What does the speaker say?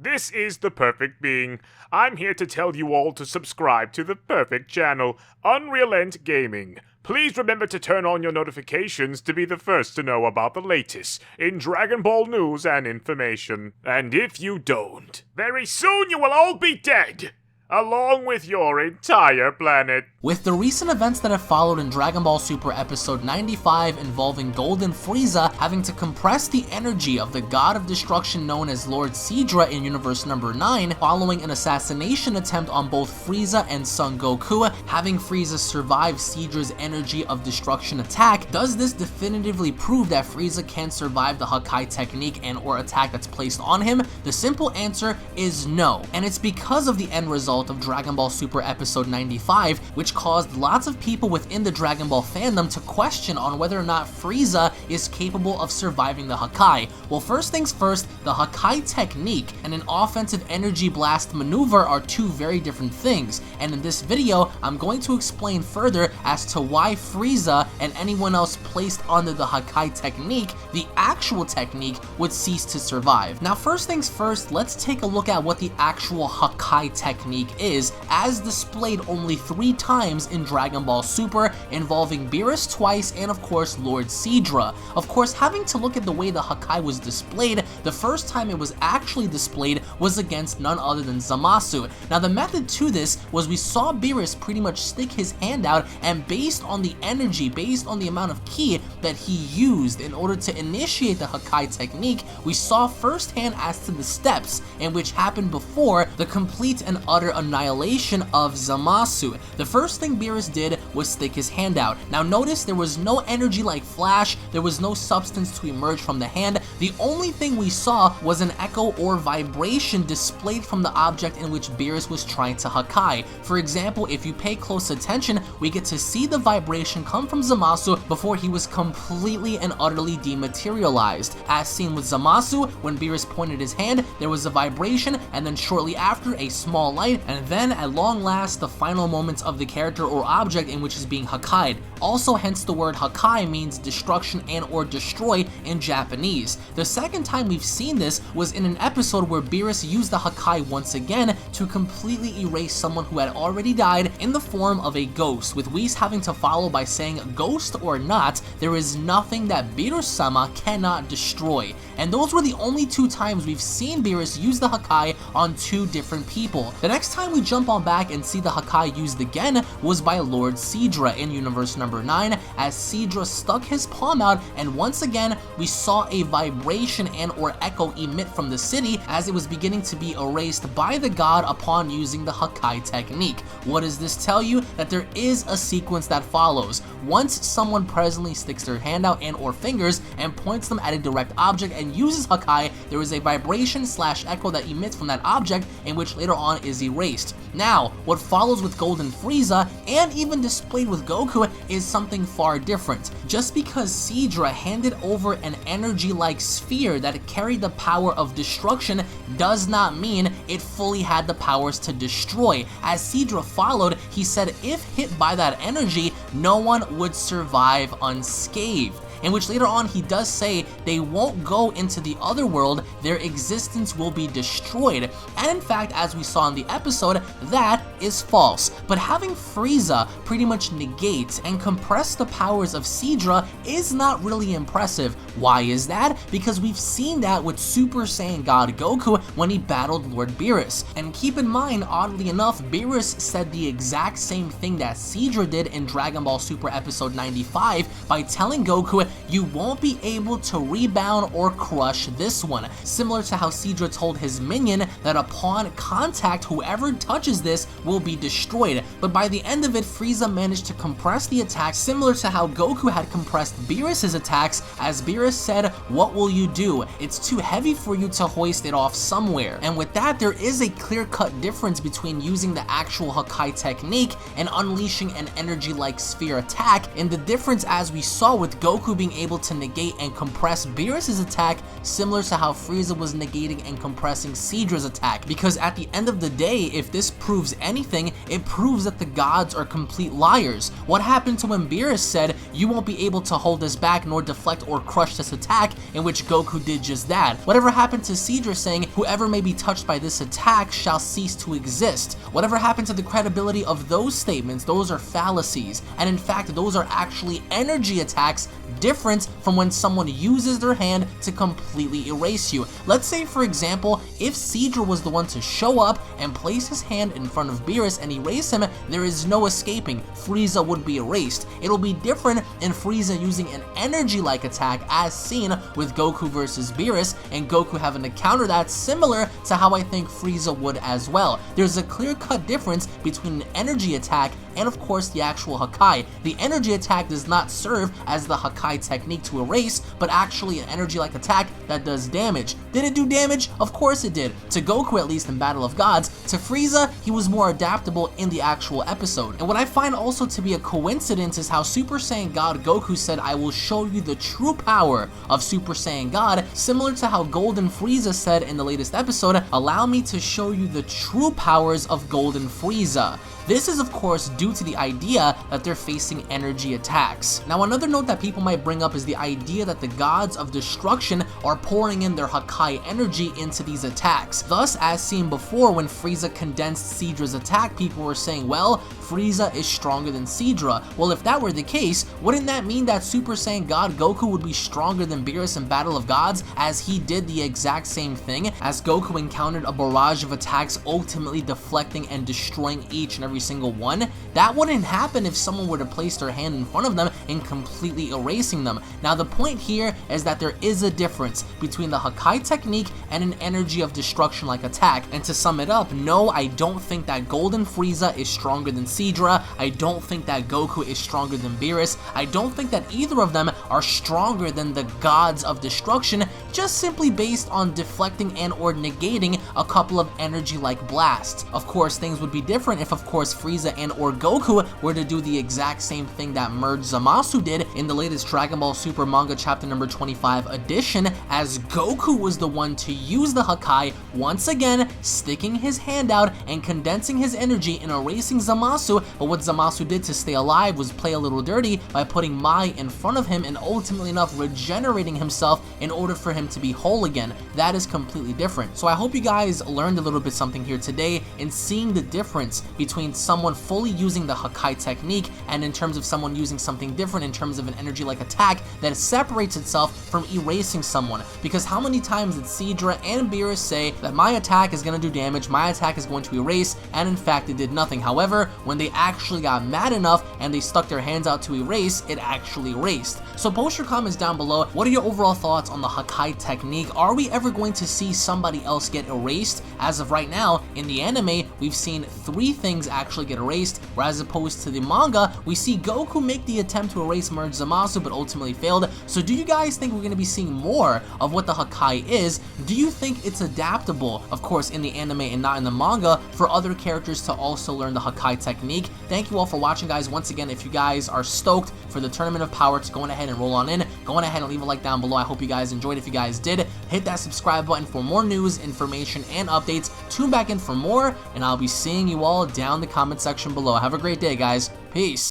This is the Perfect Being. I'm here to tell you all to subscribe to the perfect channel, UnrealEntGaming. Please remember to turn on your notifications to be the first to know about the latest in Dragon Ball news and information. And if you don't, very soon you will all be dead, along with your entire planet. With the recent events that have followed in Dragon Ball Super Episode 95 involving Golden Frieza having to compress the energy of the god of destruction known as Lord Sidra in Universe number 9 following an assassination attempt on both Frieza and Son Goku, having Frieza survive Sidra's energy of destruction attack, does this definitively prove that Frieza can survive the Hakai technique and or attack that's placed on him? The simple answer is no, and it's because of the end result of Dragon Ball Super Episode 95, which caused lots of people within the Dragon Ball fandom to question on whether or not Frieza is capable of surviving the Hakai. Well, first things first, the Hakai technique and an offensive energy blast maneuver are two very different things, and in this video, I'm going to explain further as to why Frieza and anyone else placed under the Hakai technique, the actual technique, would cease to survive. Now, first things first, let's take a look at what the actual Hakai technique is, as displayed only 3 times in Dragon Ball Super, involving Beerus twice and of course Lord Sidra. Of course, having to look at the way the Hakai was displayed, the first time it was actually displayed was against none other than Zamasu. Now, the method to this was we saw Beerus pretty much stick his hand out, and based on the energy, based on the amount of ki that he used in order to initiate the Hakai technique, we saw firsthand as to the steps in which happened before the complete and utter annihilation of Zamasu. The first thing Beerus did was stick his hand out. Now notice there was no energy like flash, there was no substance to emerge from the hand. The only thing we saw was an echo or vibration displayed from the object in which Beerus was trying to Hakai. For example, if you pay close attention, we get to see the vibration come from Zamasu before he was completely and utterly dematerialized. As seen with Zamasu, when Beerus pointed his hand, there was a vibration, and then shortly after, a small light, and then at long last, the final moments of the character or object in which is being Hakai'd. Also, hence the word Hakai means destruction and or destroy in Japanese. The second time we've seen this was in an episode where Beerus used the Hakai once again to completely erase someone who had already died in the form of a ghost, with Whis having to follow by saying, ghost or not, there is nothing that Beerus-sama cannot destroy. And those were the only 2 times we've seen Beerus use the Hakai on 2 different people. The next time we jump on back and see the Hakai used again was by Lord Sidra in Universe number 9, as Sidra stuck his palm out, and once again we saw a vibration and or echo emit from the city as it was beginning to be erased by the god upon using the Hakai technique. What does this tell you? That there is a sequence that follows. Once someone presently sticks their hand out and or fingers and points them at a direct object and uses Hakai, there is a vibration / echo that emits from that object, in which later on is erased. Now, what follows with Golden Frieza, and even displayed with Goku, is something far different. Just because Sidra handed over an energy-like sphere that carried the power of destruction does not mean it fully had the powers to destroy. As Sidra followed, he said if hit by that energy, no one would survive unscathed, in which later on he does say they won't go into the other world, their existence will be destroyed. And in fact, as we saw in the episode, that is false. But having Frieza pretty much negate and compress the powers of Sidra is not really impressive. Why is that? Because we've seen that with Super Saiyan God Goku when he battled Lord Beerus. And keep in mind, oddly enough, Beerus said the exact same thing that Sidra did in Dragon Ball Super Episode 95 by telling Goku, you won't be able to rebound or crush this one, similar to how Sidra told his minion that upon contact, whoever touches this will be destroyed. But by the end of it, Frieza managed to compress the attack similar to how Goku had compressed Beerus' attacks, as Beerus said, what will you do? It's too heavy for you to hoist it off somewhere. And with that, there is a clear-cut difference between using the actual Hakai technique and unleashing an energy-like sphere attack, and the difference, as we saw with Goku being able to negate and compress Beerus's attack, similar to how Frieza was negating and compressing Sidra's attack. Because at the end of the day, if this proves anything, it proves that the gods are complete liars. What happened to when Beerus said, "You won't be able to hold us back nor deflect or crush this attack," in which Goku did just that? Whatever happened to Sidra saying, "Whoever may be touched by this attack shall cease to exist"? Whatever happened to the credibility of those statements? Those are fallacies, and in fact those are actually energy attacks, different from when someone uses their hand to completely erase you. Let's say, for example, if Sidra was the one to show up and place his hand in front of Beerus and erase him, there is no escaping. Frieza would be erased. It'll be different in Frieza using an energy-like attack as seen with Goku versus Beerus, and Goku having to counter that, similar to how I think Frieza would as well. There's a clear-cut difference between an energy attack and of course the actual Hakai. The energy attack does not serve as the Hakai technique to erase, but actually an energy-like attack that does damage. Did it do damage? Of course it did. To Goku, at least in Battle of Gods. To Frieza, he was more adaptable in the actual episode. And what I find also to be a coincidence is how Super Saiyan God Goku said, "I will show you the true power of Super Saiyan God," similar to how Golden Frieza said in the latest episode, "Allow me to show you the true powers of Golden Frieza." This is of course due to the idea that they're facing energy attacks. Now another note that people might bring up is the idea that the gods of destruction are pouring in their Hakai energy into these attacks. Thus, as seen before when Frieza condensed Sidra's attack, people were saying, well, Frieza is stronger than Sidra. Well, if that were the case, wouldn't that mean that Super Saiyan God Goku would be stronger than Beerus in Battle of Gods, as he did the exact same thing, as Goku encountered a barrage of attacks, ultimately deflecting and destroying each and every single one? That wouldn't happen if someone were to place their hand in front of them and completely erasing them. Now the point here is that there is a difference between the Hakai technique and an energy of destruction like attack. And to sum it up, no, I don't think that Golden Frieza is stronger than Sidra. I don't think that Goku is stronger than Beerus. I don't think that either of them are stronger than the gods of destruction, just simply based on deflecting and or negating a couple of energy like blasts. Of course, things would be different if of course Frieza and or Goku were to do the exact same thing that Merge Zamasu did in the latest Dragon Ball Super manga chapter number 25 edition, as Goku was the one to use the Hakai, once again sticking his hand out and condensing his energy and erasing Zamasu. But what Zamasu did to stay alive was play a little dirty by putting Mai in front of him and ultimately enough regenerating himself in order for him to be whole again. That is completely different. So I hope you guys learned a little bit something here today in seeing the difference between someone fully using the Hakai technique and in terms of someone using something different in terms of an energy like attack that separates itself from erasing someone. Because how many times did Sidra and Beerus say that my attack is going to do damage, my attack is going to erase, and in fact it did nothing. However, when they actually got mad enough and they stuck their hands out to erase, it actually erased. So post your comments down below. What are your overall thoughts on the Hakai technique? Are we ever going to see somebody else get erased? As of right now, in the anime, we've seen 3 things actually get erased, whereas opposed to the manga, we see Goku make the attempt to erase Merge Zamasu but ultimately failed. So do you guys think we're going to be seeing more of what the Hakai is? Do you think it's adaptable, of course in the anime and not in the manga, for other characters to also learn the Hakai technique? Thank you all for watching, guys. Once again, if you guys are stoked for the Tournament of Power to go ahead and roll on in, go ahead and leave a like down below. I hope you guys enjoyed. If you guys did, hit that subscribe button for more news, information, and updates. Tune back in for more, and I'll be seeing you all down in the comment section below. Have a great day, guys. Peace.